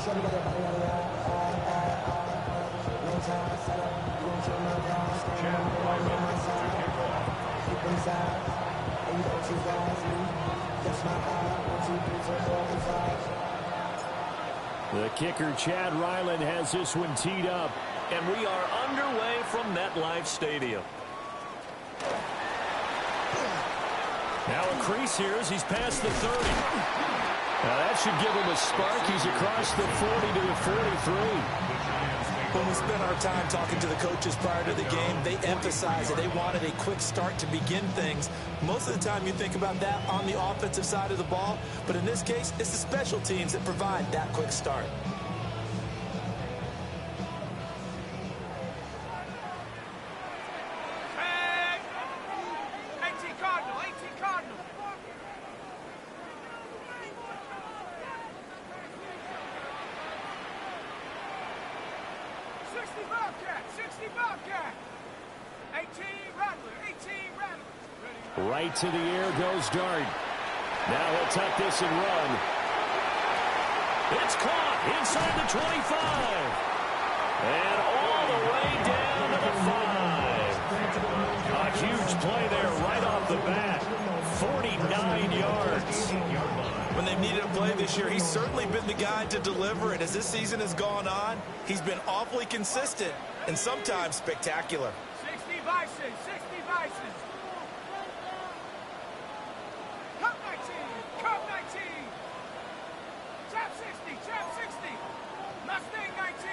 The kicker, Chad Ryland, has this one teed up. And we are underway from MetLife Stadium. Now a crease here as he's past the 30. Now that should give him a spark. He's across the 40 to the 43. When we spent our time talking to the coaches prior to the game, they emphasized that they wanted a quick start to begin things. Most of the time you think about that on the offensive side of the ball, but in this case, it's the special teams that provide that quick start. Right to the air goes Dart. Now he'll tuck this and run. It's caught inside the 25. And all the way down to the 5. A huge play there right off the bat. 49 yards. When they've needed a play this year, he's certainly been the guy to deliver it. As this season has gone on, he's been awfully consistent and sometimes spectacular. 60 Vices, 60 Vices. Cup 19, Cup 19. Chap 60, Chap 60. Mustang 19.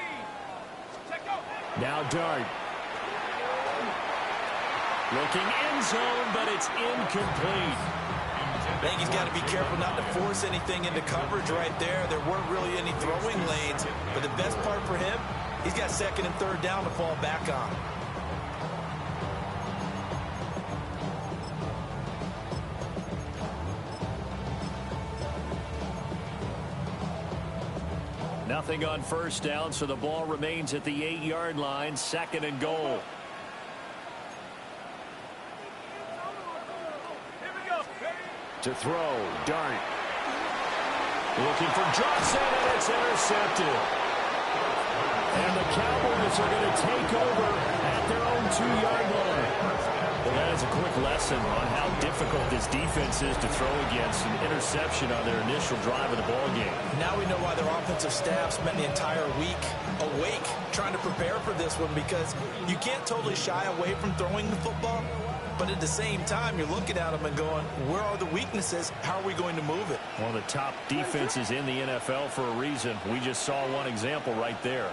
Check out. Now Dart. Looking end zone, but it's incomplete. I think he's got to be careful not to force anything into coverage right there. There weren't really any throwing lanes, but the best part for him, he's got second and third down to fall back on. Nothing on first down, so the ball remains at the 8-yard line, second and goal. To throw, Dart. Looking for Johnson, and it's intercepted. And the Cowboys are going to take over at their own 2-yard line. Well, that is a quick lesson on how difficult this defense is to throw against an interception on their initial drive of the ball game. Now we know why their offensive staff spent the entire week awake trying to prepare for this one, because you can't totally shy away from throwing the football. But at the same time, you're looking at them and going, where are the weaknesses? How are we going to move it? One of the top defenses in the NFL for a reason. We just saw one example right there.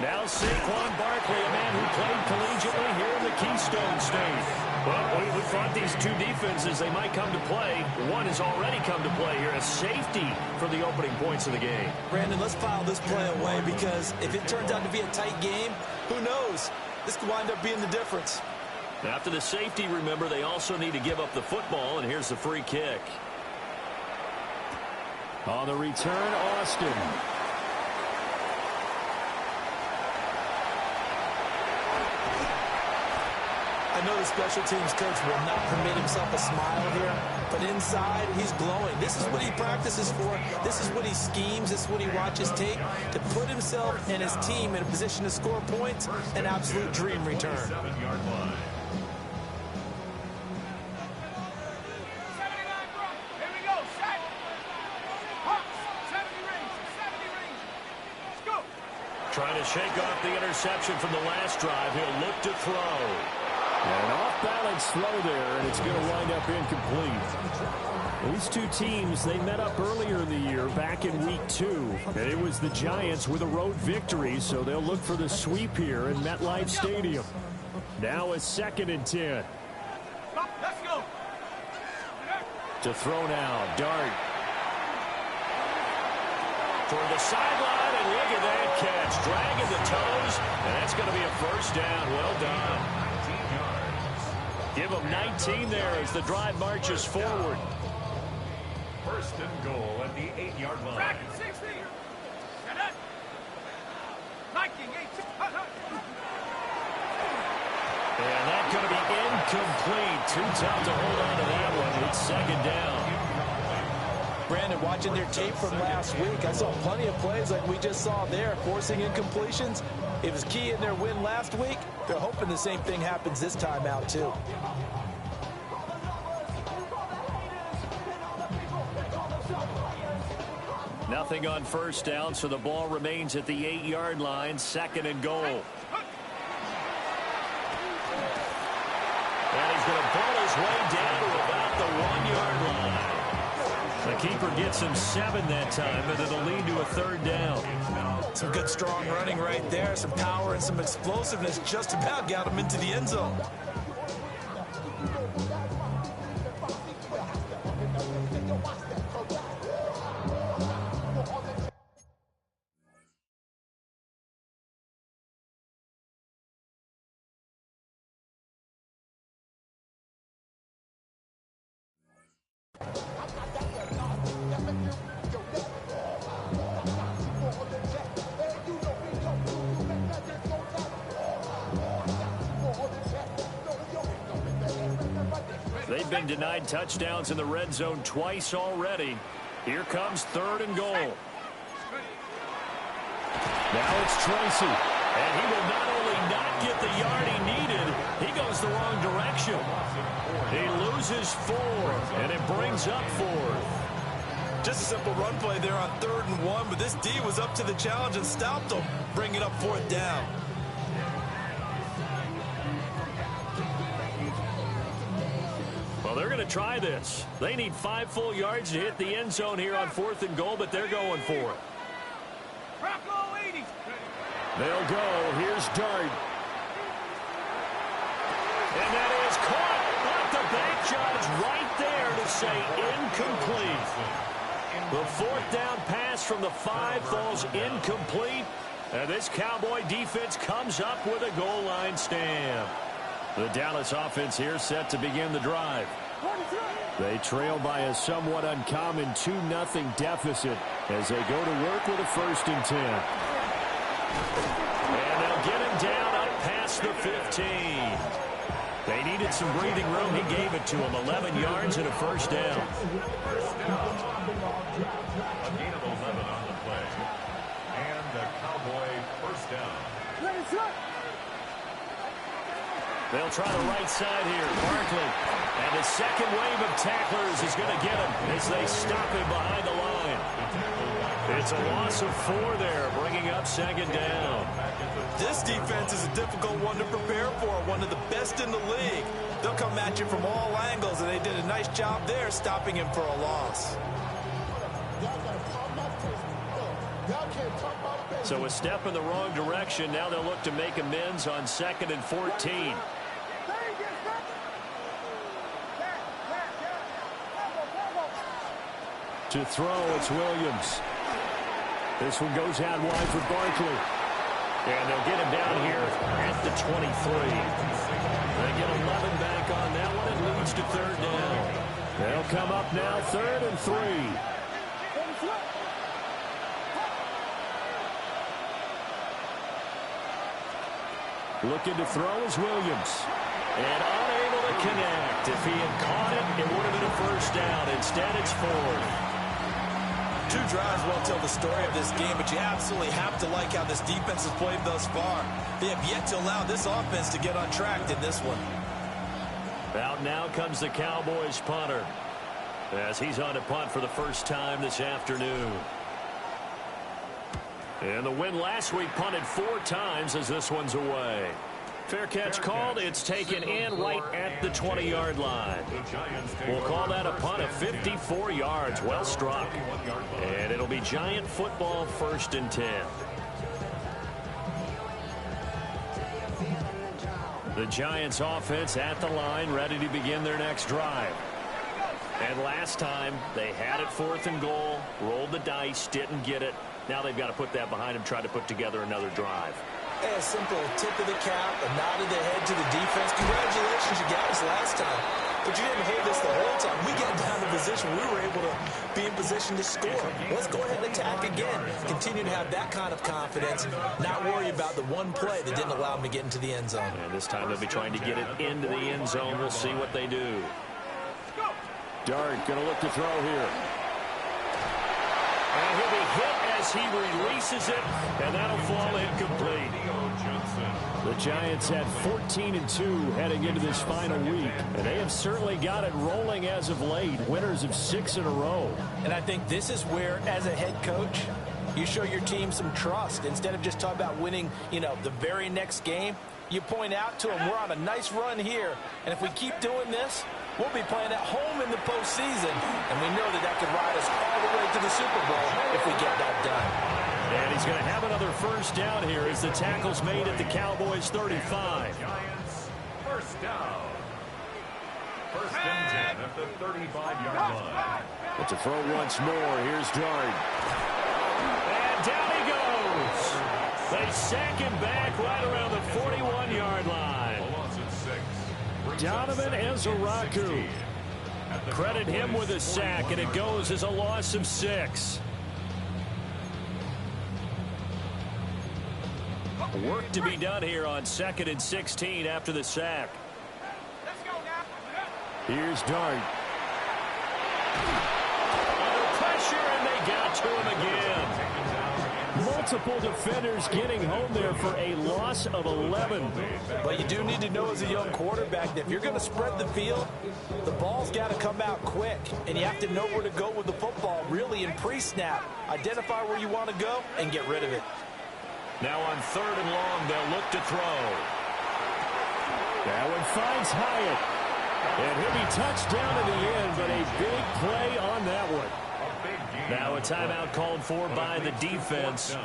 Now Saquon Barkley, a man who played collegiately here in the Keystone State. Well, we thought these two defenses, they might come to play. One has already come to play here, a safety for the opening points of the game. Brandon, let's file this play away, because if it turns out to be a tight game, who knows? This could wind up being the difference. After the safety, remember, they also need to give up the football, and here's the free kick. On the return, Austin. I know the special teams coach will not permit himself a smile here, but inside, he's glowing. This is what he practices for. This is what he schemes. This is what he watches tape to put himself and his team in a position to score points. An absolute dream return. 7-yard line. Here we go. Set. Hawks. 70 range. 70 range. Let's go. Trying to shake off the interception from the last drive. He'll look to throw. An off-balance throw there, and it's going to wind up incomplete. These two teams, they met up earlier in the year, back in Week 2. And it was the Giants with a road victory, so they'll look for the sweep here in MetLife Stadium. Now a 2nd and 10. Let's go. To throw now, Dart. Toward the sideline, and look at that catch. Dragging the toes, and that's going to be a first down. Well done. Give them 19 there as the drive marches forward. First and goal at the 8-yard line. Dragon 60. Get it. Viking 18. And that's going to be incomplete. Too tough to hold on to that one. It's 2nd down. Brandon, watching their tape from last week, I saw plenty of plays like we just saw there, forcing incompletions. It was key in their win last week. They're hoping the same thing happens this time out, too. Nothing on first down, so the ball remains at the 8-yard line, 2nd and goal. And he's going to pull his way down to about the 1-yard line. The keeper gets him 7 that time, but it'll lead to a 3rd down. Some good strong running right there, some power and some explosiveness just about got him into the end zone. They've been denied touchdowns in the red zone twice already. Here comes 3rd and goal. Now it's Tracy. And he will not only not get the yard he needed, he goes the wrong direction. He loses 4, and it brings up 4th. Just a simple run play there on 3rd and 1, but this D was up to the challenge and stopped him, bringing up 4th down. Well, they're going to try this. They need 5 full yards to hit the end zone here on 4th and goal, but they're going for it. They'll go. Here's Dart. And that is caught. Let the bank judge right there to say incomplete. The 4th down pass from the 5 falls incomplete. And this Cowboy defense comes up with a goal line stand. The Dallas offense here set to begin the drive. They trail by a somewhat uncommon 2-0 deficit as they go to work with a 1st and 10. And they'll get him down up past the 15. They needed some breathing room. He gave it to him. 11 yards and a 1st down. A gain of 11 on the play. And the Cowboy 1st down. They'll try the right side here. Barkley. And the second wave of tacklers is going to get him as they stop him behind the line. It's a loss of 4 there, bringing up 2nd down. This defense is a difficult one to prepare for, one of the best in the league. They'll come at you from all angles, and they did a nice job there stopping him for a loss. So a step in the wrong direction. Now they'll look to make amends on 2nd and 14. To throw, it's Williams. This one goes out wide for Barkley. And they'll get him down here at the 23. They get 11 back on that one. It leads to 3rd down. They'll come up now 3rd and 3. Looking to throw is Williams. And unable to connect. If he had caught it, it would have been a 1st down. Instead, it's 4th. 2 drives won't tell the story of this game, but you absolutely have to like how this defense has played thus far. They have yet to allow this offense to get on track in this one. Out now comes the Cowboys punter as he's on to punt for the first time this afternoon. And the win last week punted 4 times as this one's away. Fair catch called. It's taken in right at the 20-yard line. We'll call that a punt of 54 yards. Well struck. And it'll be Giant football 1st and 10. The Giants offense at the line, ready to begin their next drive. And last time, they had it 4th and goal, rolled the dice, didn't get it. Now they've got to put that behind them, try to put together another drive. A simple tip of the cap, a nod of the head to the defense. Congratulations, you got us last time. But you didn't hold us the whole time. We got down to position. We were able to be in position to score. Let's go ahead and attack again. Continue to have that kind of confidence. Not worry about the one play that didn't allow them to get into the end zone. And this time they'll be trying to get it into the end zone. We'll see what they do. Dart going to look to throw here. And he'll be hit as he releases it, and that'll fall incomplete. The Giants had 14-2 heading into this final week, and they have certainly got it rolling as of late, winners of 6 in a row. And I think this is where, as a head coach, you show your team some trust. Instead of just talking about winning, the very next game, you point out to them, we're on a nice run here, and if we keep doing this, we'll be playing at home in the postseason, and we know that could ride us all the way to the Super Bowl if we get that done. And he's going to have another first down here as the tackle's made at the Cowboys 35. Giants, first down. First and 10 at the 35-yard line. But to throw once more, here's Dart. And down he goes. They sack him back right around the 41-yard line. Donovan Ezeraku. Credit him with a sack, and it goes as a loss of 6. Work to be done here on 2nd and 16 after the sack. Let's go now. Here's Dart. Under pressure, and they got to him again. Multiple defenders getting home there for a loss of 11. But you do need to know as a young quarterback that if you're going to spread the field, the ball's got to come out quick. And you have to know where to go with the football, really in pre-snap. Identify where you want to go and get rid of it. Now on 3rd and long, they'll look to throw. That one finds Hyatt. And he'll be touched down in the end, but a big play on that one. Now a timeout called for by the defense.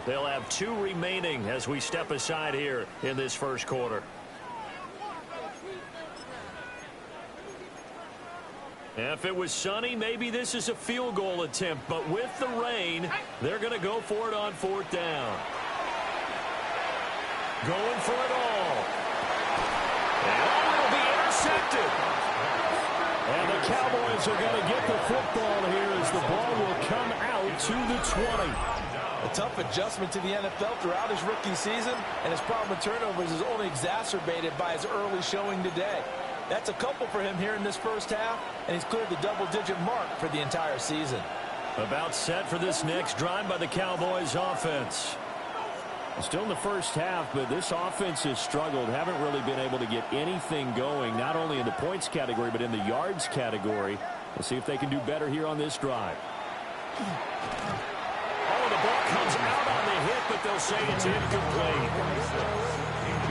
They'll have 2 remaining as we step aside here in this first quarter. If it was sunny, maybe this is a field goal attempt, but with the rain, they're going to go for it on 4th down. Going for it all. And it'll be intercepted. And the Cowboys are going to get the football here as the ball will come out to the 20. A tough adjustment to the NFL throughout his rookie season, and his problem with turnovers is only exacerbated by his early showing today. That's a couple for him here in this first half, and he's cleared the double-digit mark for the entire season. About set for this next drive by the Cowboys offense. Still in the first half, but this offense has struggled. Haven't really been able to get anything going, not only in the points category, but in the yards category. We'll see if they can do better here on this drive. Oh, the ball comes out on the hit, but they'll say it's incomplete.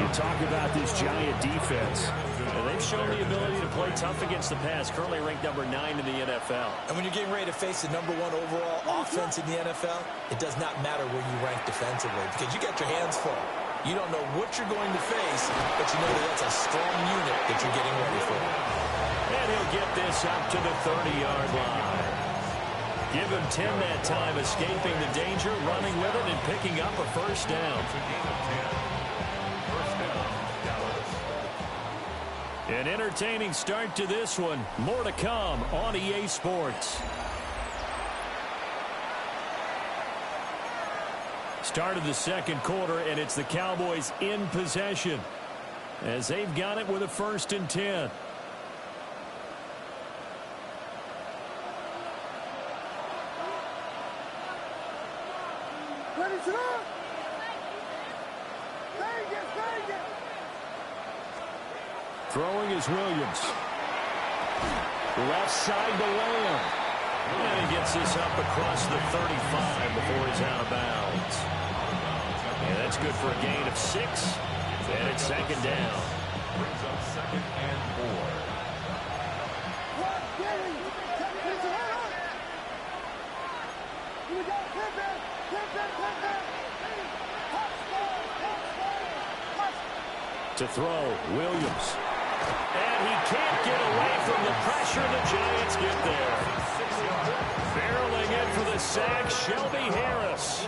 You talk about this Giant defense. And they've shown the ability to play tough against the pass, currently ranked number 9 in the NFL. And when you're getting ready to face the number 1 overall offense in the NFL, it does not matter where you rank defensively because you got your hands full. You don't know what you're going to face, but you know that that's a strong unit that you're getting ready for. And he'll get this up to the 30-yard line. Give him 10 that time, escaping the danger, running with it, and picking up a first down. An entertaining start to this one. More to come on EA Sports. Start of the second quarter, and it's the Cowboys in possession as they've got it with a 1st and 10. Throwing is Williams. Left side to Lamb. And he gets this up across the 35 before he's out of bounds. And that's good for a gain of 6. And it's 2nd down. Brings up 2nd and 4. To throw, Williams. And he can't get away from the pressure. The Giants get there. Barreling in for the sack, Shelby Harris.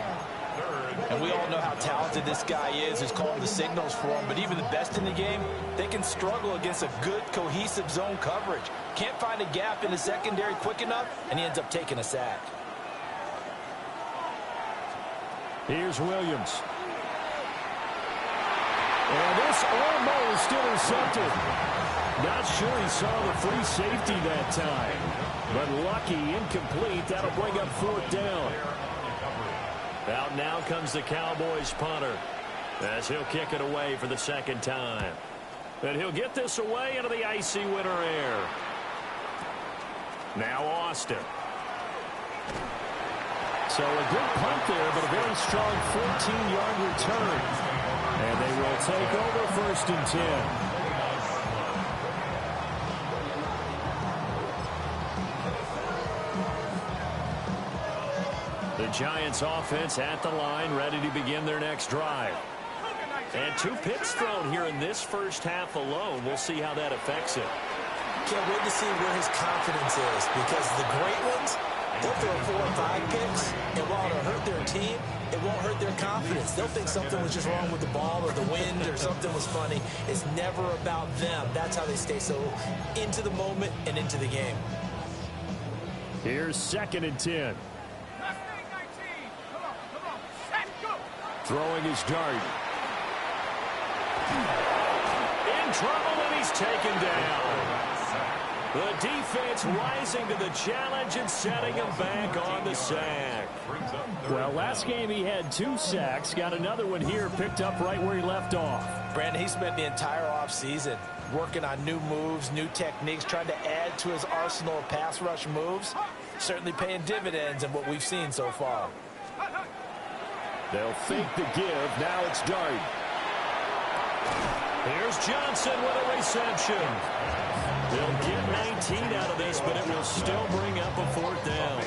And we all know how talented this guy is, who's calling the signals for him. But even the best in the game, they can struggle against a good, cohesive zone coverage. Can't find a gap in the secondary quick enough, and he ends up taking a sack. Here's Williams. And this almost intercepted. Not sure he saw the free safety that time. But lucky, incomplete. That'll bring up fourth down. Out now comes the Cowboys punter as he'll kick it away for the second time. And he'll get this away into the icy winter air. Now Austin. So a good punt there, but a very strong 14-yard return. And they will take over 1st and 10. The Giants offense at the line, ready to begin their next drive. And 2 picks thrown here in this first half alone. We'll see how that affects it. Can't wait to see where his confidence is, because the great ones, they'll throw 4 or 5 picks, and while it'll hurt their team, it won't hurt their confidence. They'll think something was just wrong with the ball or the wind or something was funny. It's never about them. That's how they stay so into the moment and into the game. Here's 2nd and 10. Throwing his dart. In trouble, and he's taken down. The defense rising to the challenge and setting him back on the sack. Well, last game he had 2 sacks. Got another one here, picked up right where he left off. Brandon, he spent the entire offseason working on new moves, new techniques, trying to add to his arsenal of pass rush moves. Certainly paying dividends in what we've seen so far. They'll fake the give. Now it's Dart. Here's Johnson with a reception. They'll get 19 out of this, but it will still bring up a 4th down.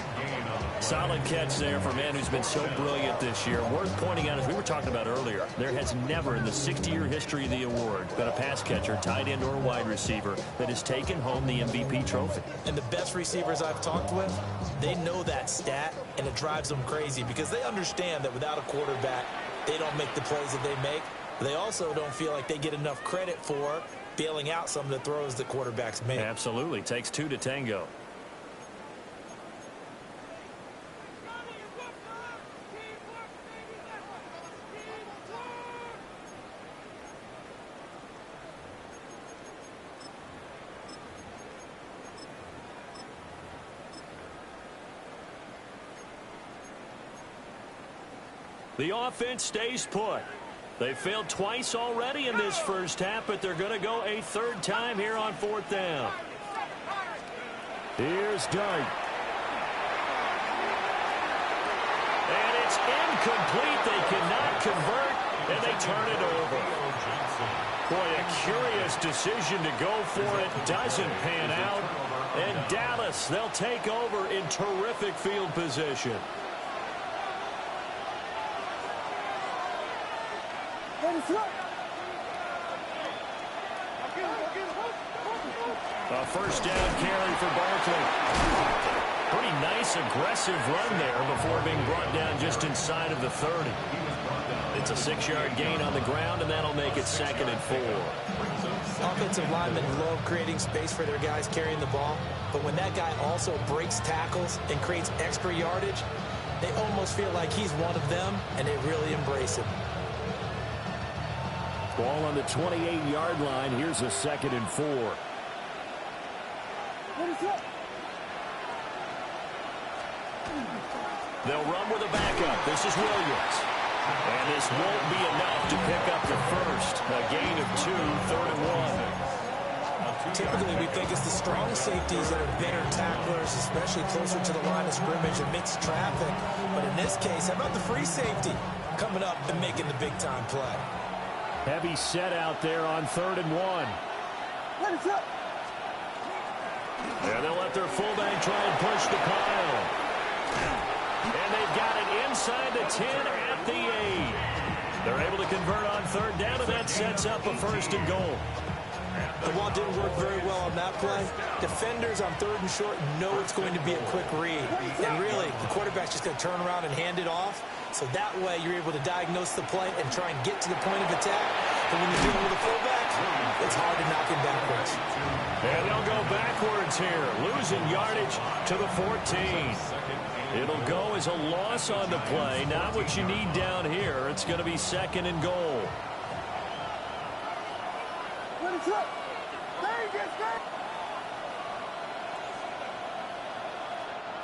Solid catch there for a man who's been so brilliant this year. Worth pointing out, as we were talking about earlier, there has never in the 60-year history of the award been a pass catcher, tight end, or wide receiver that has taken home the MVP trophy. And the best receivers I've talked with, they know that stat, and it drives them crazy because they understand that without a quarterback, they don't make the plays that they make. They also don't feel like they get enough credit for bailing out some of the throws the quarterbacks make. Absolutely. Takes 2 to tango. The offense stays put. They failed twice already in this first half, but they're going to go a 3rd time here on 4th down. Here's Dart. And it's incomplete. They cannot convert, and they turn it over. Boy, a curious decision to go for it. Doesn't pan out. And Dallas, they'll take over in terrific field position. A 1st down carry for Barkley. Pretty nice, aggressive run there before being brought down just inside of the 30. It's a 6-yard gain on the ground, and that'll make it 2nd and 4. Offensive linemen love creating space for their guys carrying the ball, but when that guy also breaks tackles and creates extra yardage, they almost feel like he's one of them, and they really embrace him. Ball on the 28-yard line. Here's a 2nd and 4. They'll run with a backup. This is Williams. And this won't be enough to pick up the first. A gain of 2, 3rd and 1. Typically, we think it's the strong safeties that are better tacklers, especially closer to the line of scrimmage amidst traffic. But in this case, how about the free safety coming up and making the big-time play? Heavy set out there on 3rd and 1. And they'll let their fullback try and push the pile. And they've got it inside the 10 at the 8. They're able to convert on 3rd down, and that sets up a 1st and goal. The ball didn't work very well on that play. Defenders on 3rd and short know it's going to be a quick read. And really, the quarterback's just going to turn around and hand it off. So that way, you're able to diagnose the play and try and get to the point of attack. And when you're dealing with a fullback, it's hard to knock him backwards. And they'll go backwards here, losing yardage to the 14. It'll go as a loss on the play. Not what you need down here. It's going to be 2nd and goal.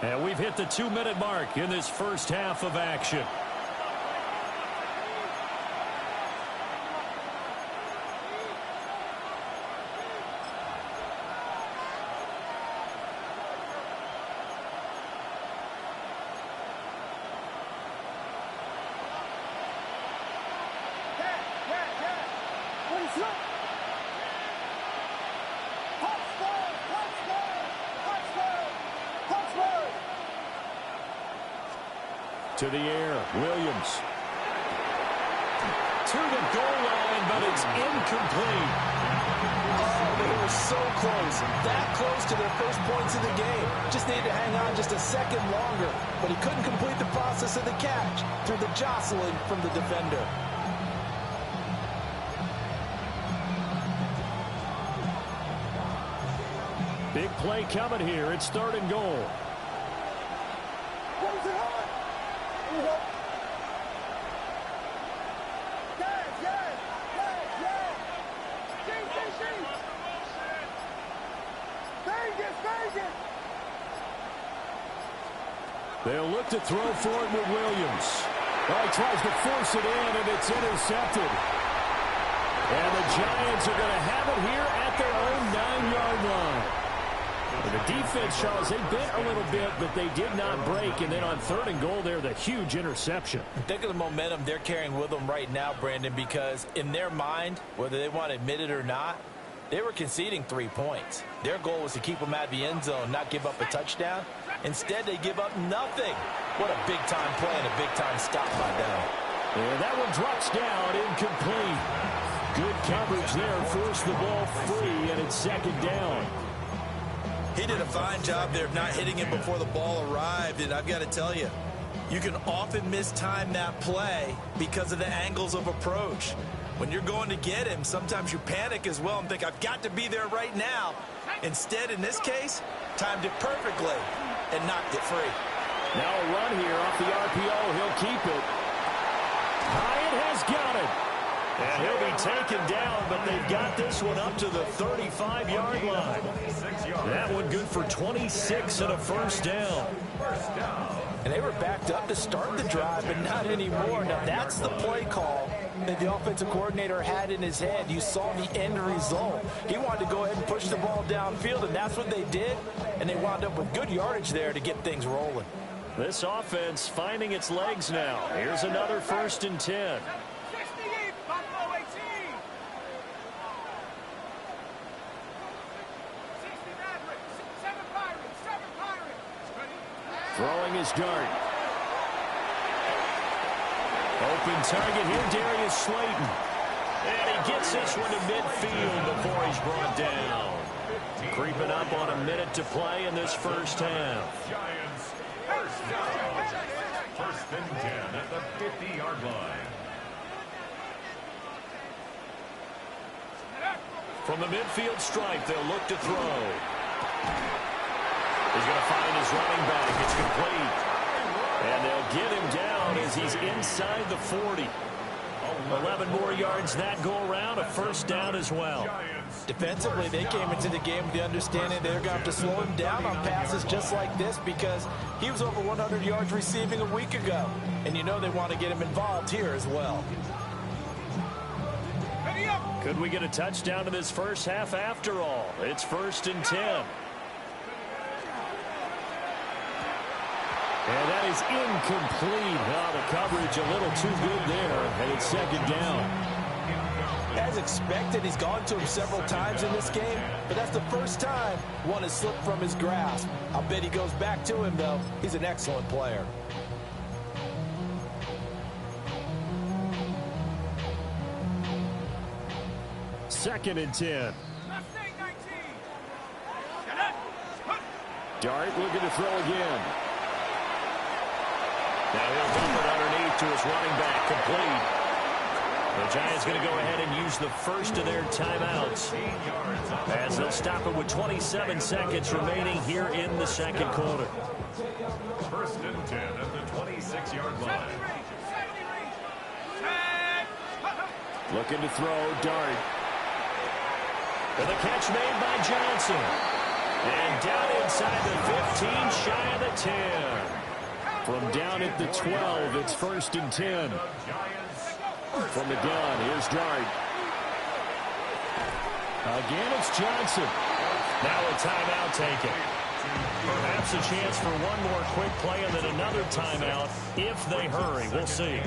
And we've hit the 2-minute mark in this first half of action. To the air, Williams. To the goal line, but it's incomplete. Oh, they were so close. That close to their first points of the game. Just needed to hang on just a second longer. But he couldn't complete the process of the catch through the jostling from the defender. Big play coming here. It's 3rd and goal. They'll look to throw for it with Williams. Well, he tries to force it in, and it's intercepted. And the Giants are going to have it here at their own 9-yard line. And the defense, Charles, they bit a little bit, but they did not break. And then on 3rd and goal there, the huge interception. Think of the momentum they're carrying with them right now, Brandon, because in their mind, whether they want to admit it or not, they were conceding 3 points. Their goal was to keep them at the end zone, not give up a touchdown. Instead, they give up nothing. What a big-time play and a big-time stop by them. And that one drops down, incomplete. Good coverage there, forced the ball free, and it's 2nd down. He did a fine job there of not hitting him before the ball arrived, and I've got to tell you, you can often mistime that play because of the angles of approach. When you're going to get him, sometimes you panic as well and think, I've got to be there right now. Instead, in this case, timed it perfectly and knocked it free. Now a run here off the RPO. He'll keep it. Hyatt has got it. And he'll be taken down, but they've got this one up to the 35-yard line. That one good for 26 and a first down. And they were backed up to start the drive, but not anymore. Now, that's the play call that the offensive coordinator had in his head. You saw the end result. He wanted to go ahead and push the ball downfield, and that's what they did. And they wound up with good yardage there to get things rolling. This offense finding its legs now. Here's another 1st and 10. Throwing his dart. Open target here, Darius Slayton. And he gets this one to midfield before he's brought down. Creeping up on a minute to play in this first half. Giants, first down. 1st and 10 at the 50-yard line. From the midfield stripe, they'll look to throw. He's going to find his running back. It's complete. And they'll get him down as he's inside the 40. 11 more yards that go around. A first down as well. Defensively, they came into the game with the understanding they're going to have to slow him down on passes just like this because he was over 100 yards receiving a week ago. And you know they want to get him involved here as well. Could we get a touchdown in this first half after all? It's 1st and 10. And that is incomplete. Now the coverage a little too good there, and it's 2nd down. As expected, he's gone to him several times in this game, but that's the first time one has slipped from his grasp. I'll bet he goes back to him, though. He's an excellent player. Second and 10. Dart looking to throw again. Now he'll dump it underneath to his running back, complete. The Giants going to go ahead and use the first of their timeouts as they'll stop it with 27 seconds remaining here in the second quarter. 1st and 10 at the 26-yard line. Looking to throw, Dart. And the catch made by Johnson. And down inside the 15, shy of the 10. From down at the 12, it's 1st and 10. From the gun, here's Dart. Again, it's Johnson. Now a timeout taken. Perhaps a chance for one more quick play and then another timeout if they hurry. We'll see.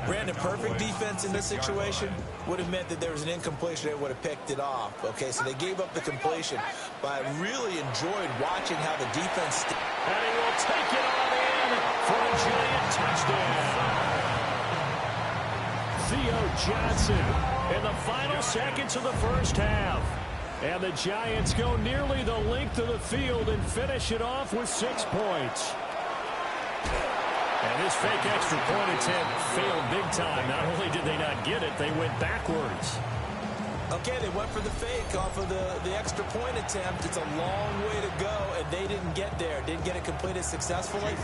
Brandon, perfect defense in this situation would have meant that there was an incompletion. They would have picked it off. Okay, so they gave up the completion. But I really enjoyed watching how the defense... And he will take it on in for a giant touchdown. Theo Johnson in the final seconds of the first half. And the Giants go nearly the length of the field and finish it off with 6 points. And this fake extra point attempt failed big time. Not only did they not get it, they went backwards. Okay, they went for the fake off of the extra point attempt. It's a long way to go, and they didn't get there. Didn't get it completed successfully.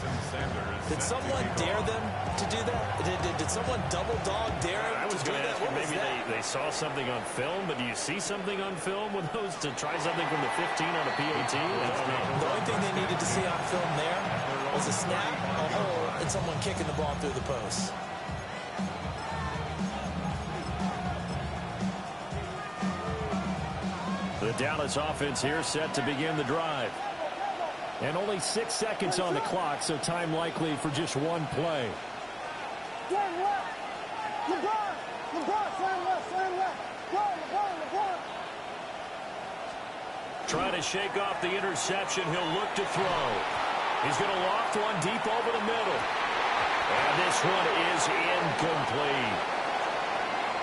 Did someone dare them to do that? Did someone double dog dare them to do that? Maybe they saw something on film, but do you see something on film with those to try something from the 15 on a PAT? The only thing they needed to see on film there was a snap, a hole, and someone kicking the ball through the post. The Dallas offense here set to begin the drive. And only 6 seconds on the clock, so time likely for just one play. Trying to shake off the interception. He'll look to throw. He's going to loft one deep over the middle. And this one is incomplete.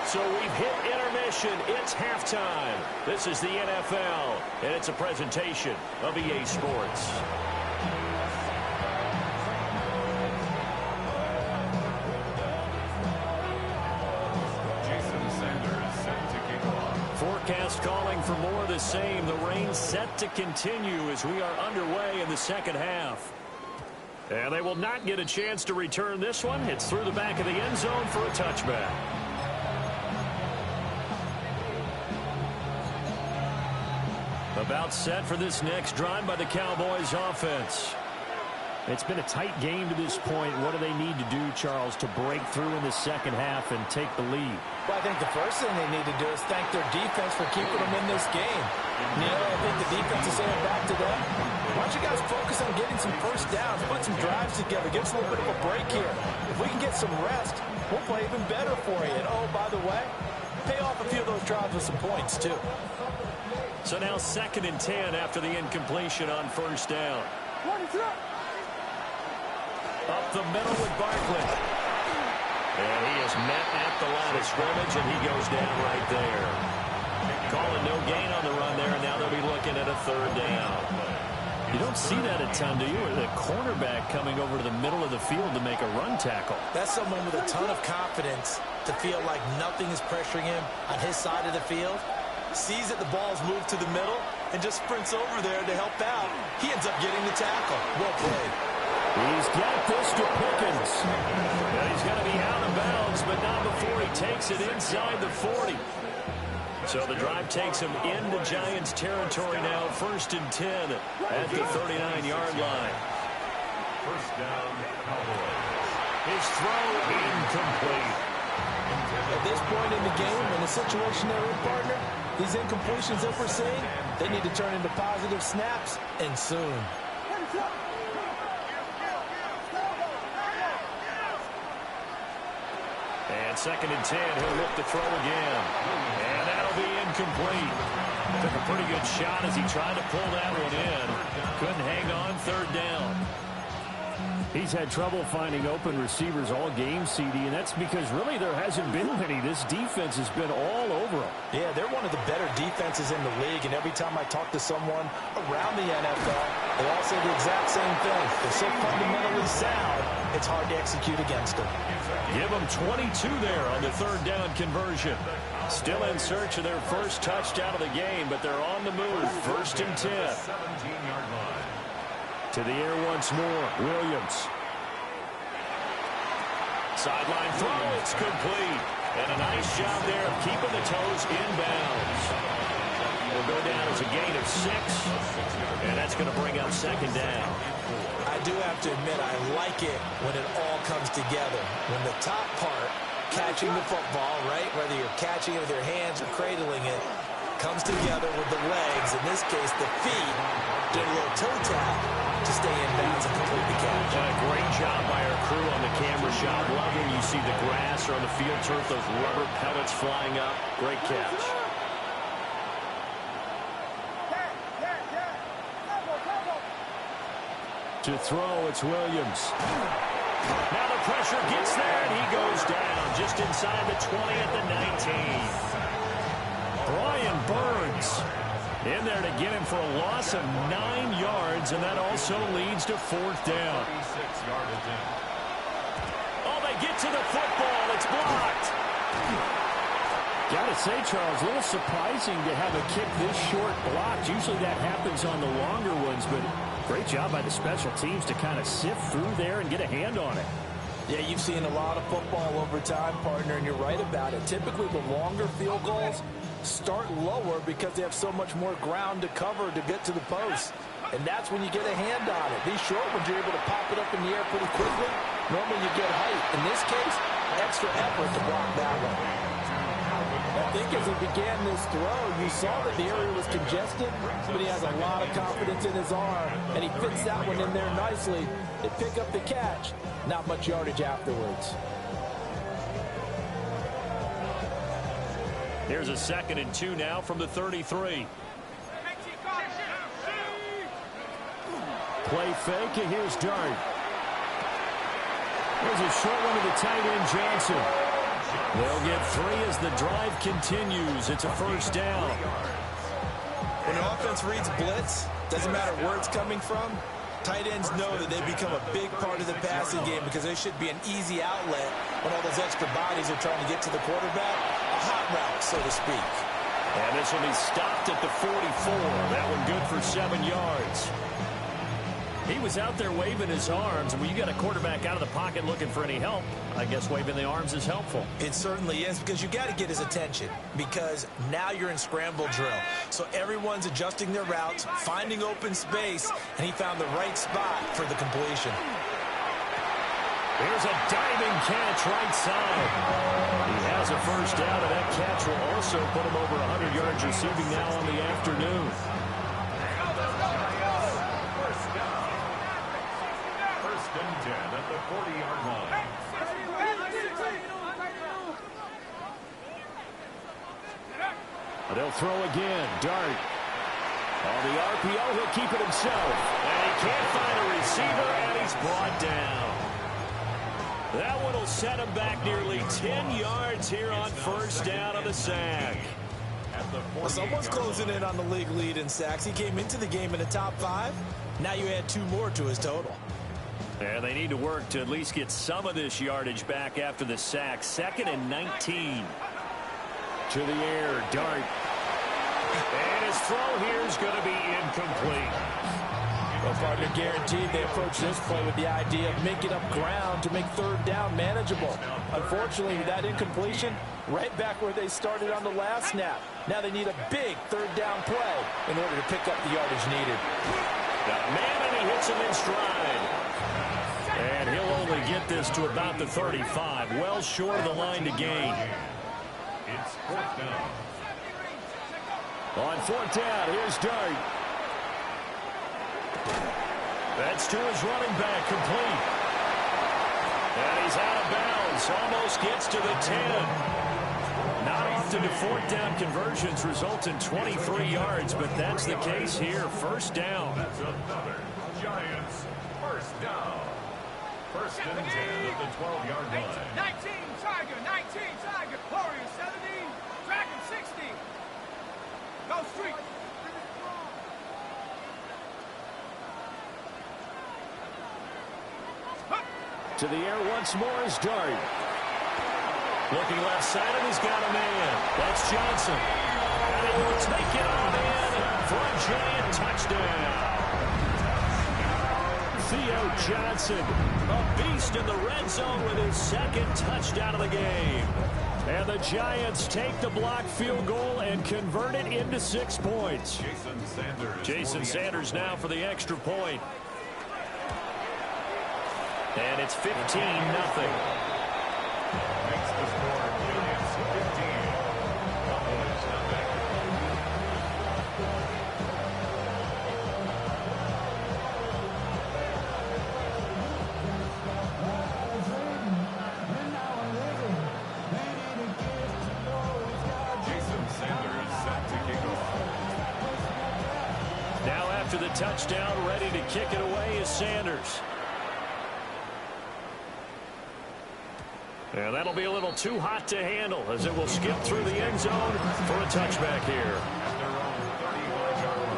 So we've hit intermission. It's halftime. This is the NFL, and it's a presentation of EA Sports. Forecast calling for more of the same. The rain set to continue as we are underway in the second half. And they will not get a chance to return this one. It's through the back of the end zone for a touchback. About set for this next drive by the Cowboys offense. It's been a tight game to this point. What do they need to do, Charles, to break through in the second half and take the lead? Well, I think the first thing they need to do is thank their defense for keeping them in this game. You know, I think the defense is saying back to them, why don't you guys focus on getting some first downs, put some drives together, give us a little bit of a break here. If we can get some rest, we'll play even better for you. And, oh, by the way, pay off a few of those drives with some points, too. So now 2nd and 10 after the incompletion on first down. Up the middle with Barkley. And he is met at the line of scrimmage, and he goes down right there. Calling no gain on the run there, and now they'll be looking at a 3rd down. You don't see that a ton, do you? Or the cornerback coming over to the middle of the field to make a run tackle. That's someone with a ton of confidence to feel like nothing is pressuring him on his side of the field. Sees that the ball's moved to the middle and just sprints over there to help out. He ends up getting the tackle. Well played. He's got this to Pickens. And he's going to be out of bounds, but not before he takes it inside the 40. So the drive takes him into Giants territory now. 1st and 10 at the 39-yard line. First down, Cowboys. His throw incomplete. At this point in the game, in the situation they're in, partner, these incompletions that we're seeing, they need to turn into positive snaps, and soon. And 2nd and 10, he'll look to throw again. And that'll be incomplete. Took a pretty good shot as he tried to pull that one in. Couldn't hang on, 3rd down. He's had trouble finding open receivers all game, CD, and that's because really there hasn't been many. This defense has been all over them. Yeah, they're one of the better defenses in the league, and every time I talk to someone around the NFL, they all say the exact same thing. They're so fundamentally sound, it's hard to execute against them. Give them 22 there on the 3rd down conversion. Still in search of their first touchdown of the game, but they're on the move. 1st and 10. 17-yard line. To the air once more, Williams. Sideline throw, it's complete. And a nice job there of keeping the toes inbounds. Will go down as a gain of 6. going to bring up second down. I do have to admit, I like it when it all comes together. When the top part, catching the football, right, whether you're catching it with your hands or cradling it, comes together with the legs, in this case the feet, do a little toe tap to stay in bounds and complete the catch. Great job by our crew on the camera shot. Love when you see the grass or on the field turf, those rubber pellets flying up. Great catch. To throw, it's Williams. Now the pressure gets there, and he goes down just inside the 20 at the 19. Brian Burns in there to get him for a loss of 9 yards, and that also leads to fourth down. Oh, they get to the football. It's blocked. Gotta say, Charles, a little surprising to have a kick this short blocked. Usually that happens on the longer ones, but great job by the special teams to kind of sift through there and get a hand on it. Yeah, you've seen a lot of football over time, partner, and you're right about it. Typically, the longer field goals start lower because they have so much more ground to cover to get to the post. And that's when you get a hand on it. These short ones, you're able to pop it up in the air pretty quickly. Normally, you get height. In this case, extra effort to block that one. I think as he began this throw, you saw that the area was congested, but he has a lot of confidence in his arm, and he fits that one in there nicely. They pick up the catch. Not much yardage afterwards. Here's a 2nd and 2 now from the 33. Play fake, and here's Dart. Here's a short one to the tight end, Johnson. They'll get 3 as the drive continues. It's a first down. When an offense reads blitz, doesn't matter where it's coming from, tight ends know that they become a big part of the passing game because they should be an easy outlet when all those extra bodies are trying to get to the quarterback. A hot route, so to speak. And this will be stopped at the 44. That one good for 7 yards. He was out there waving his arms, and when you got a quarterback out of the pocket looking for any help, I guess waving the arms is helpful. It certainly is, because you got to get his attention, because now you're in scramble drill. So everyone's adjusting their routes, finding open space, and he found the right spot for the completion. Here's a diving catch right side. He has a first down, and that catch will also put him over 100 yards receiving now on the afternoon. At the 40-yard line. They'll throw again. Dart. On the RPO, he'll keep it himself. And he can't find a receiver, and he's brought down. That one will set him back nearly 10 yards here on first down of the sack. Well, someone's closing in on the league lead in sacks. He came into the game in the top 5. Now you add 2 more to his total. And they need to work to at least get some of this yardage back after the sack. 2nd and 19. To the air, Dart. And his throw here is going to be incomplete. Well, partner, guaranteed they approach this play with the idea of making up ground to make third down manageable. Unfortunately, with that incompletion, right back where they started on the last snap. Now they need a big third down play in order to pick up the yardage needed. Got man, and he hits him in stride. And he'll only get this to about the 35. Well short of the line to gain. It's fourth down. On fourth down, here's Dart. That's to his running back, complete. And he's out of bounds. Almost gets to the 10. Not often do fourth down conversions result in 23 yards, but that's the case here. First down. That's another Giants first down. First and 10 at the 12-yard line. 19, Tiger, 19, Tiger. Warriors, 70, Dragon, 60. Go street. To the air once more is Dart. Looking left side, and he's got a man. That's Johnson. And he will take it on in for a Giant touchdown. Theo Johnson, a beast in the red zone with his 2nd touchdown of the game. And the Giants take the blocked field goal and convert it into 6 points. Jason Sanders now for the extra point. And it's 15-0. Makes the score Giants 15. Cowboys nothing. Jason Sanders set to kick off. Now after the touchdown, ready to kick it away is Sanders. And that'll be a little too hot to handle as it will skip through the end zone for a touchback here. At their own 35-yard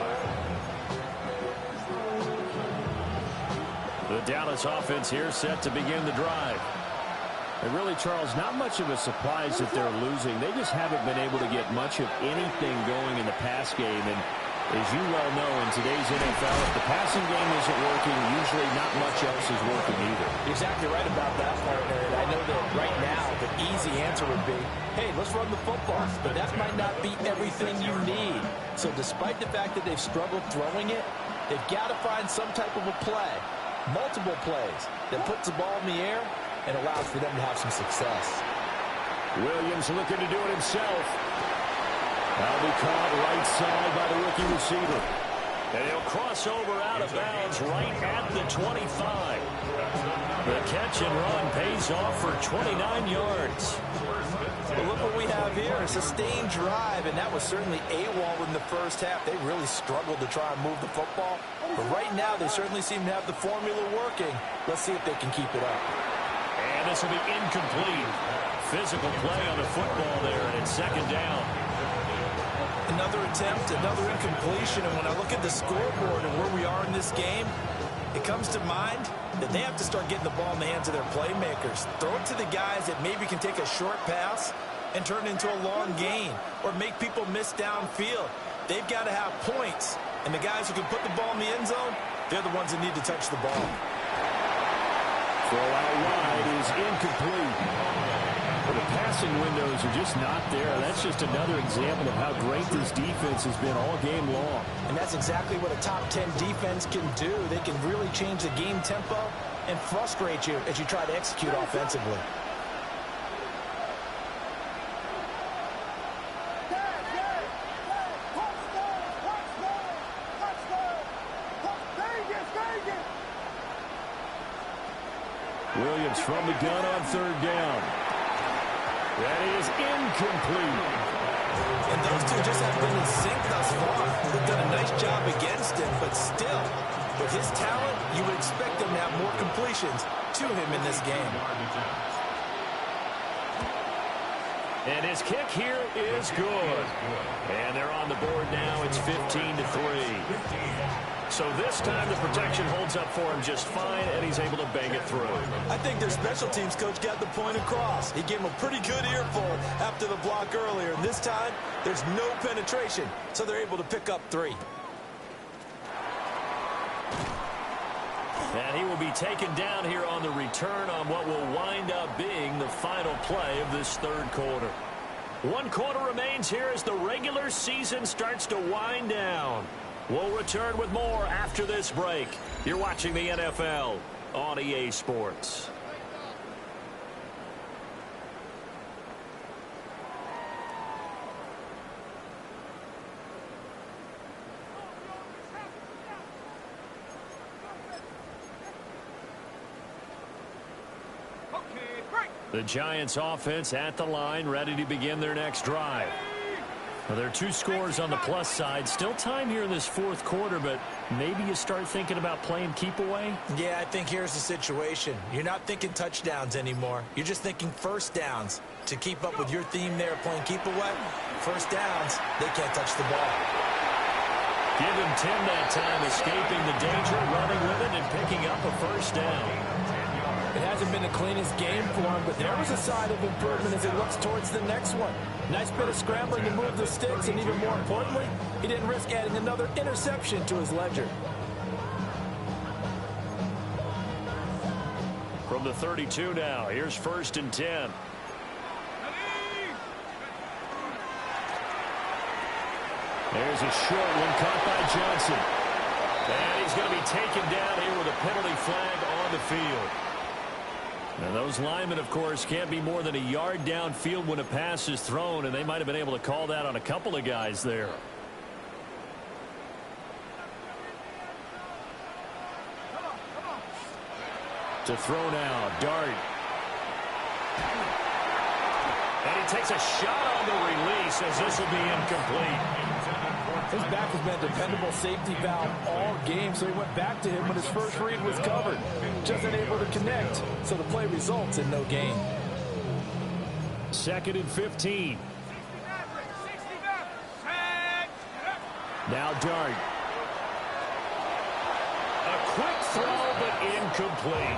line. The Dallas offense here set to begin the drive. And really, Charles, not much of a surprise that they're losing. They just haven't been able to get much of anything going in the pass game. And as you well know, in today's NFL, if the passing game isn't working, usually not much else is working either. You're exactly right about that, partner. And I know that right now the easy answer would be, hey, let's run the football. But that might not be everything you need. So despite the fact that they've struggled throwing it, they've got to find some type of a play, multiple plays, that puts the ball in the air and allows for them to have some success. Williams looking to do it himself. That'll be caught right side by the rookie receiver. And he'll cross over out of bounds right at the 25. The catch and run pays off for 29 yards. Well, look what we have here, a sustained drive, and that was certainly AWOL in the first half. They really struggled to try and move the football. But right now, they certainly seem to have the formula working. Let's see if they can keep it up. And this will be incomplete. Physical play on the football there, and it's second down. Another attempt, another incompletion, and when I look at the scoreboard and where we are in this game, it comes to mind that they have to start getting the ball in the hands of their playmakers. Throw it to the guys that maybe can take a short pass and turn it into a long gain or make people miss downfield. They've got to have points, and the guys who can put the ball in the end zone, they're the ones that need to touch the ball. Throw out wide is incomplete. The passing windows are just not there. That's just another example of how great this defense has been all game long. And that's exactly what a top 10 defense can do. They can really change the game tempo and frustrate you as you try to execute offensively. Williams from the gun on third down. That is incomplete. And those two just have been in sync thus far. They've done a nice job against him, but still, with his talent, you would expect them to have more completions to him in this game. And his kick here is good. And they're on the board now. It's 15-3. So this time the protection holds up for him just fine, and he's able to bang it through. I think their special teams coach got the point across. He gave him a pretty good earful after the block earlier. And this time, there's no penetration, so they're able to pick up 3. And he will be taken down here on the return on what will wind up being the final play of this third quarter. 1 quarter remains here as the regular season starts to wind down. We'll return with more after this break. You're watching the NFL on EA Sports. The Giants offense at the line, ready to begin their next drive. Well, there are 2 scores on the plus side. Still time here in this fourth quarter, but maybe you start thinking about playing keep away? Yeah, I think here's the situation. You're not thinking touchdowns anymore. You're just thinking first downs. To keep up with your theme there, playing keep away, first downs, they can't touch the ball. Give him 10 that time, escaping the danger, running with it, and picking up a first down. It hasn't been the cleanest game for him, but there was a sign of improvement as he looks towards the next one. Nice bit of scrambling to move the sticks, and even more importantly, he didn't risk adding another interception to his ledger. From the 32 now, here's 1st and 10. There's a short one caught by Johnson. And he's going to be taken down here with a penalty flag on the field. And those linemen, of course, can't be more than a yard downfield when a pass is thrown, and they might have been able to call that on a couple of guys there. To throw now, Dart. And he takes a shot on the release as this will be incomplete. His back has been a dependable safety valve all game, so he went back to him when his first read was covered. Just unable to connect, so the play results in no gain. 2nd and 15. Now Dart. A quick throw, but incomplete.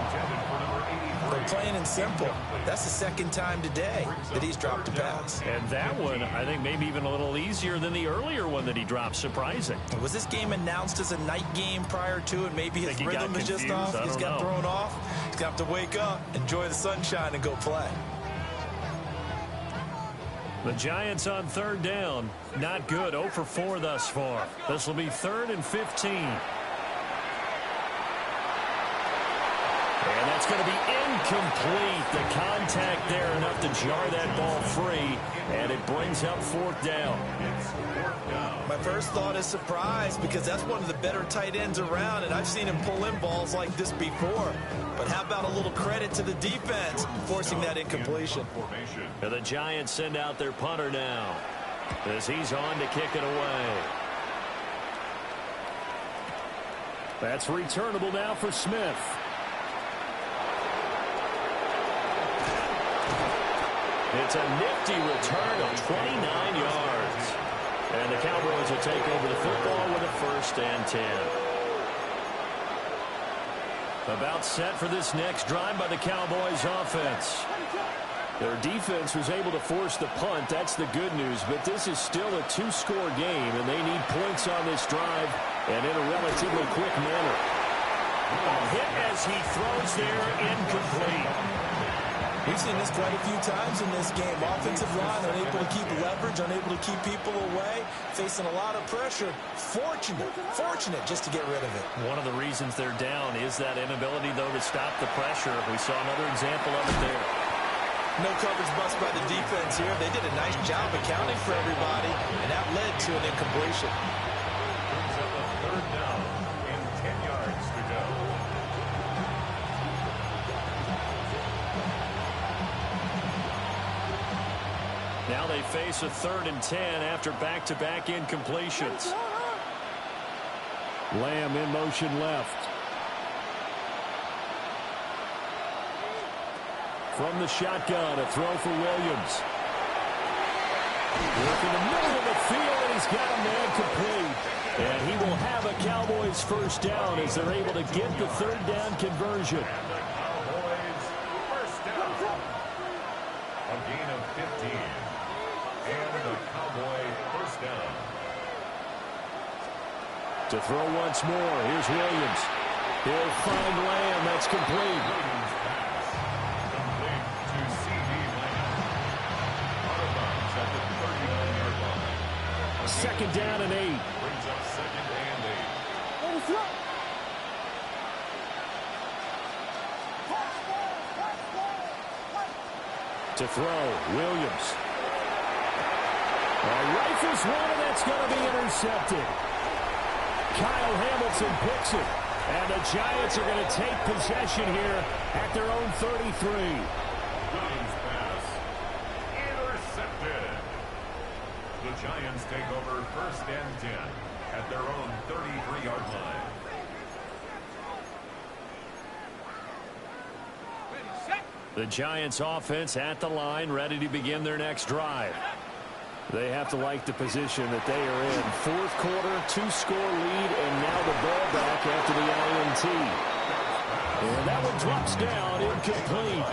But plain and simple, that's the second time today that he's dropped a pass. And that one, I think, maybe even a little easier than the earlier one that he dropped. Surprising. Was this game announced as a night game prior to, and maybe his rhythm is just off? He's got thrown off. He's got to wake up, enjoy the sunshine, and go play. The Giants on 3rd down. Not good. 0 for 4 thus far. This will be 3rd and 15. And that's going to be incomplete. The contact there enough to jar that ball free, and it brings up 4th down. My first thought is surprise, because that's one of the better tight ends around, and I've seen him pull in balls like this before. But how about a little credit to the defense forcing that incompletion? And the Giants send out their punter now as he's on to kick it away. That's returnable now for Smith. It's a nifty return of 29 yards. And the Cowboys will take over the football with a 1st and 10. About set for this next drive by the Cowboys offense. Their defense was able to force the punt. That's the good news. But this is still a 2-score game, and they need points on this drive and in a relatively quick manner. A hit as he throws there, incomplete. We've seen this quite a few times in this game. Offensive line unable to keep leverage, unable to keep people away, facing a lot of pressure. Fortunate just to get rid of it. One of the reasons they're down is that inability, though, to stop the pressure. We saw another example of it there. No coverage bust by the defense here. They did a nice job accounting for everybody, and that led to an incompletion. Brings up a 3rd down and 10 yards to go. Now they face a 3rd and 10 after back-to-back incompletions. Lamb in motion left. From the shotgun, a throw for Williams. Work in the middle of the field, and he's got a man complete. And he will have a Cowboys 1st down as they're able to get the 3rd down conversion. And the Cowboys 1st down. A gain of 15. And the Cowboy 1st down. To throw once more, here's Williams. He'll find Lamb. That's complete. Williams pass. Complete to C.D. Lamb. Out of bounds at the 39-yard line. 2nd down and 8. Brings up 2nd and 8. To throw, Williams. Rifles one, and that's going to be intercepted. Kyle Hamilton picks it. And the Giants are going to take possession here at their own 33. Williams pass. Intercepted. The Giants take over 1st and 10 at their own 33-yard line. The Giants offense at the line, ready to begin their next drive. They have to like the position that they are in. 4th quarter, 2-score lead, and now the ball back after the INT. And that one drops down, incomplete.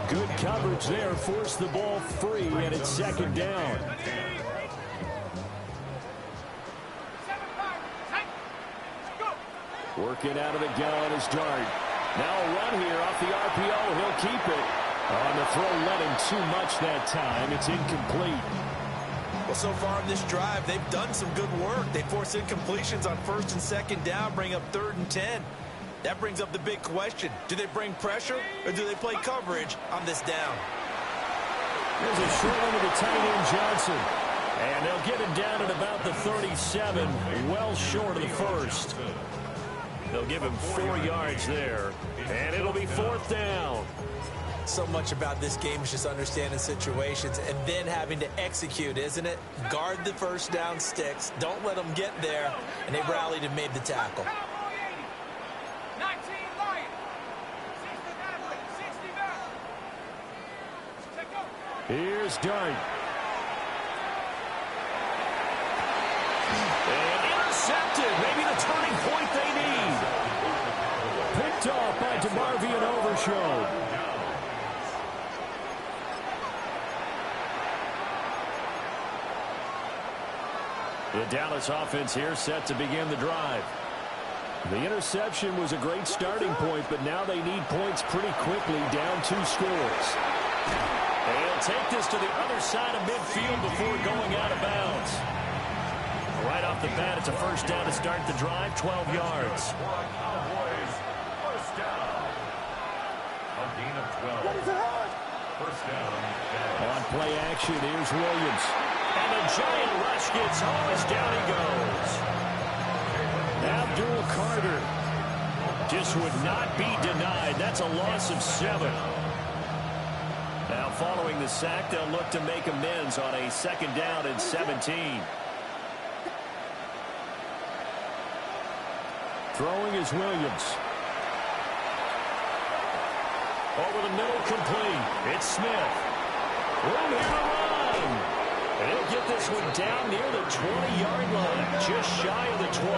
Good coverage there, forced the ball free, and it's 2nd down. Working out of the gun is Dart. Now a run here off the RPO. He'll keep it. On the throw, let him too much that time. It's incomplete. Well, so far in this drive, they've done some good work. They force incompletions on 1st and 2nd down, bring up 3rd and 10. That brings up the big question. Do they bring pressure or do they play coverage on this down? There's a short one to the tight end, Johnson. And they'll get him down at about the 37, well short of the first. They'll give him 4 yards there, and it'll be 4th down. So much about this game is just understanding situations and then having to execute, isn't it? Guard the first down sticks. Don't let them get there. And they rallied and made the tackle. Here's Dart. And intercepted. Maybe the turning point they need. Picked off by DeMarvion Overshow. The Dallas offense here set to begin the drive. The interception was a great starting point, but now they need points pretty quickly, down 2 scores. They'll take this to the other side of midfield before going out of bounds. Right off the bat, it's a first down to start the drive, 12 yards. Cowboys, first down. A gain of 12. First down. On play action, here's Williams. And the giant rush gets home as down he goes. Abdul Carter just would not be denied. That's a loss of 7. Now following the sack, they'll look to make amends on a 2nd down and 17. Throwing is Williams. Over the middle, complete. It's Smith. Room here to run. And he'll get this one down near the 20-yard line, just shy of the 20.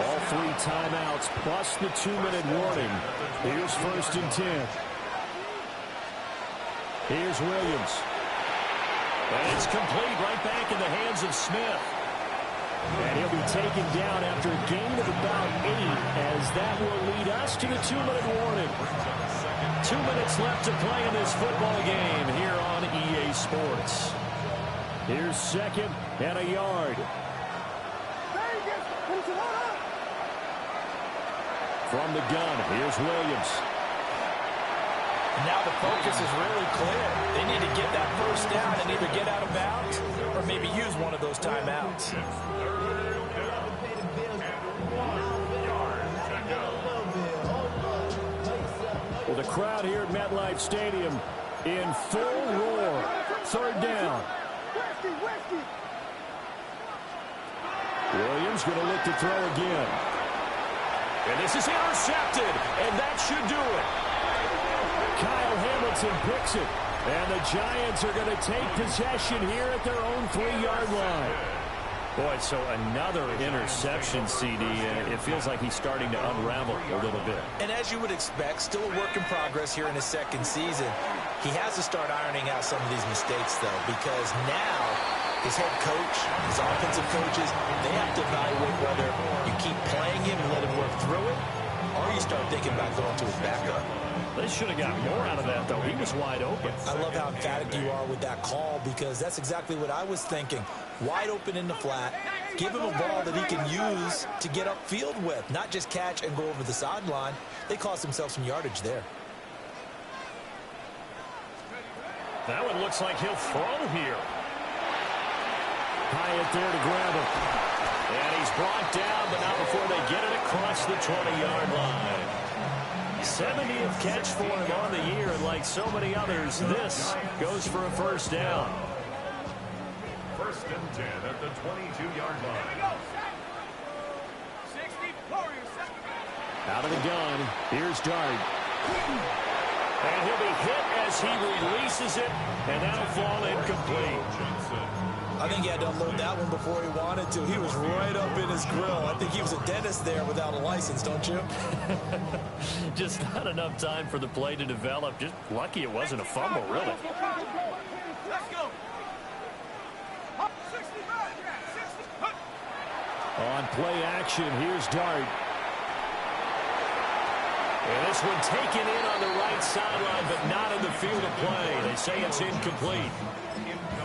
All 3 timeouts plus the 2-minute warning. Here's 1st and 10. Here's Williams. And it's complete right back in the hands of Smith. And he'll be taken down after a gain of about 8, as that will lead us to the 2-minute warning. 2 minutes left to play in this football game here on EA Sports. Here's 2nd and a yard. From the gun, here's Williams. Now the focus is really clear. They need to get that first down and either get out of bounds or maybe use one of those timeouts. Well, the crowd here at MetLife Stadium in full roar. 3rd down. Williams going to look to throw again. And this is intercepted, and that should do it. Kyle Hamilton picks it, and the Giants are going to take possession here at their own 3-yard line. Boy, so another interception, CD. It feels like he's starting to unravel a little bit. And as you would expect, still a work in progress here in his 2nd season. He has to start ironing out some of these mistakes, though, because now his head coach, his offensive coaches, they have to evaluate whether you keep playing him and let him work through it, or you start thinking about going to his backup. They should have got more out of that, though. He was wide open. I love how emphatic you are with that call, because that's exactly what I was thinking. Wide open in the flat. Give him a ball that he can use to get upfield with, not just catch and go over the sideline. They cost themselves some yardage there. That one looks like he'll throw here. Hyatt there to grab him. And he's brought down, but not before they get it across the 20-yard line. 70th catch for him on the year, and like so many others, this goes for a first down. 1st and 10 at the 22-yard line. Out of the gun, here's Dart. And he'll be hit as he releases it, and that'll fall incomplete. I think he had to unload that one before he wanted to. He was right up in his grill. I think he was a dentist there without a license, don't you? Just not enough time for the play to develop. Just lucky it wasn't a fumble, really. Let's go. On play action, here's Dart. And this one taken in on the right sideline, but not in the field of play. They say it's incomplete.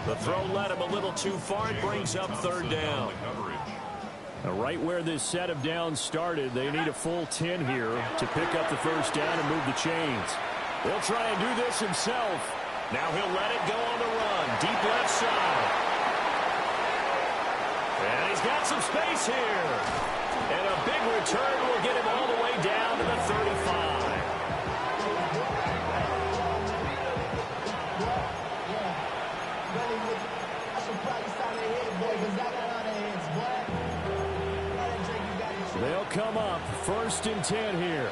The throw led him a little too far. It brings up third down. Now, right where this set of downs started, they need a full 10 here to pick up the first down and move the chains. He'll try and do this himself. Now he'll let it go on the run. Deep left side. And he's got some space here. And a big return will get him all the way down to the 35. They'll come up 1st and 10 here.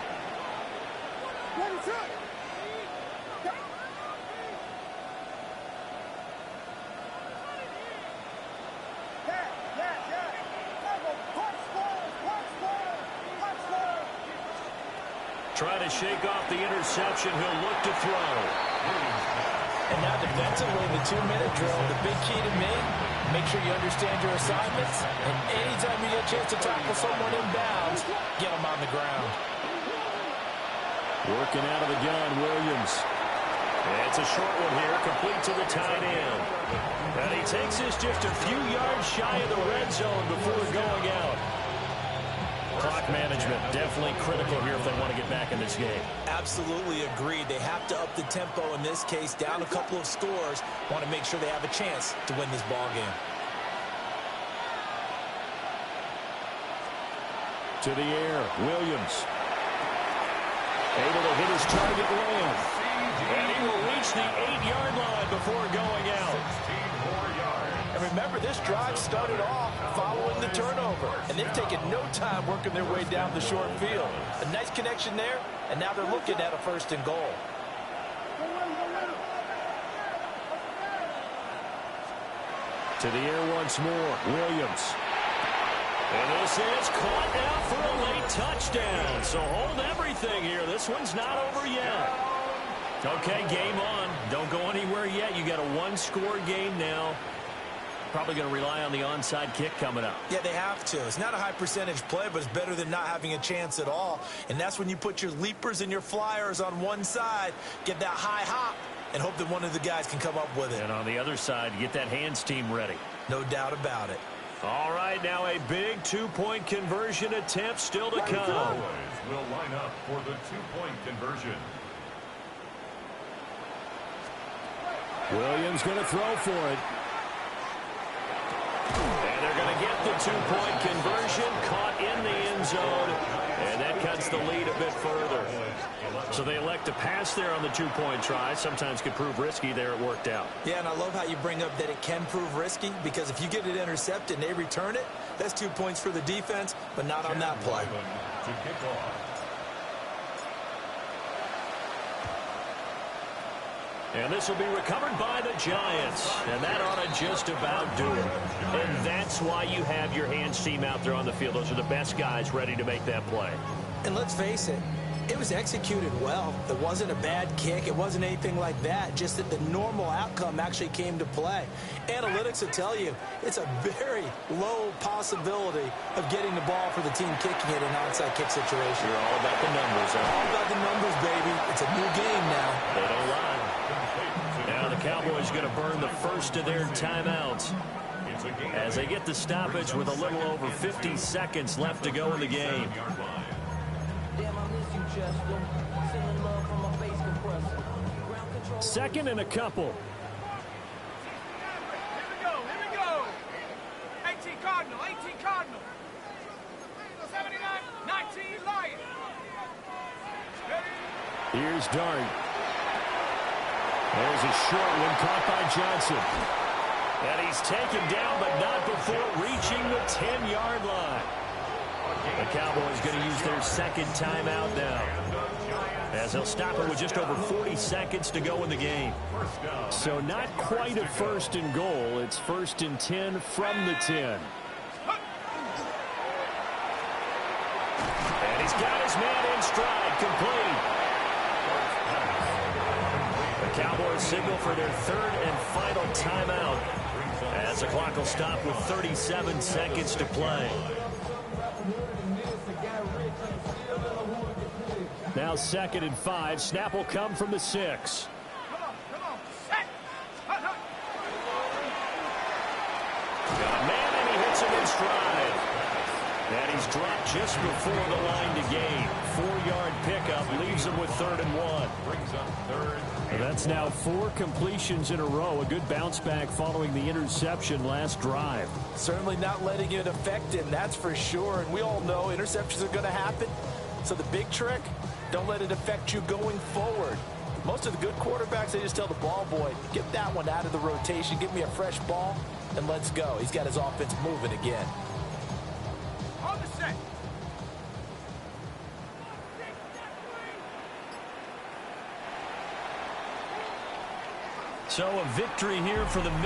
Try to shake off the interception. He'll look to throw. And now defensively, the 2-minute drill, the big key to me, make sure you understand your assignments. And anytime you get a chance to tackle someone in bounds, get them on the ground. Working out of the gun, Williams. And it's a short one here, complete to the tight end. And he takes this just a few yards shy of the red zone before going out. Clock management definitely critical here if they want to get back in this game. Absolutely agreed. They have to up the tempo in this case, down a couple of scores. Want to make sure they have a chance to win this ball game. To the air, Williams. Able to hit his target man. And he will reach the 8-yard line before going out. 16 more yards. And remember, this drive started off following the turnover. And they've taken no time working their way down the short field. A nice connection there, and now they're looking at a 1st and goal. To the air once more, Williams. And this is caught now for a late touchdown. So hold everything here. This one's not over yet. Okay, game on. Don't go anywhere yet. You got a 1-score game now. Probably going to rely on the onside kick coming up. Yeah, they have to. It's not a high percentage play, but it's better than not having a chance at all. And that's when you put your leapers and your flyers on one side, get that high hop, and hope that one of the guys can come up with it. And on the other side, get that hands team ready. No doubt about it. All right, now a big 2-point conversion attempt still to come. Cowboys will line up for the 2-point conversion. Williams going to throw for it. And they're going to get the 2-point conversion, caught in the end zone, and that cuts the lead a bit further. So they elect to pass there on the 2-point try. Sometimes could prove risky. There it worked out. Yeah, and I love how you bring up that it can prove risky, because if you get it intercepted and they return it, that's 2 points for the defense, but not on that play. To kick off. And this will be recovered by the Giants. And that ought to just about do it. And that's why you have your hands team out there on the field. Those are the best guys ready to make that play. And let's face it, it was executed well. It wasn't a bad kick. It wasn't anything like that. Just that the normal outcome actually came to play. Analytics will tell you it's a very low possibility of getting the ball for the team kicking it in an onside kick situation. You're all about the numbers, huh? All about the numbers, baby. It's a new game now. They don't lie. Now the Cowboys going to burn the first of their timeouts as they get the stoppage with a little over 50 seconds left to go in the game. Second and a couple. Here we go. 18 Cardinal, 18 Cardinal. 79, 19 Lion. Here's Dart. There's a short one caught by Johnson. And he's taken down, but not before reaching the 10-yard line. The Cowboys going to use their second timeout now, as they'll stop it with just over 40 seconds to go in the game. So not quite a 1st and goal. It's 1st and 10 from the 10. And he's got his man in stride, complete. The Cowboys signal for their third and final timeout, as the clock will stop with 37 seconds to play. Now 2nd and 5. Snap will come from the 6. Come on, set. Hut, hut. Got a man, and he hits him in stride. And he's dropped just before the line to gain. 4-yard pickup leaves him with 3rd and 1. Brings up 3rd. And that's now 4 completions in a row. A good bounce back following the interception last drive. Certainly not letting it affect him, that's for sure. And we all know interceptions are going to happen. So the big trick, don't let it affect you going forward. Most of the good quarterbacks, they just tell the ball boy, get that one out of the rotation, give me a fresh ball, and let's go. He's got his offense moving again. On the set. So a victory here for the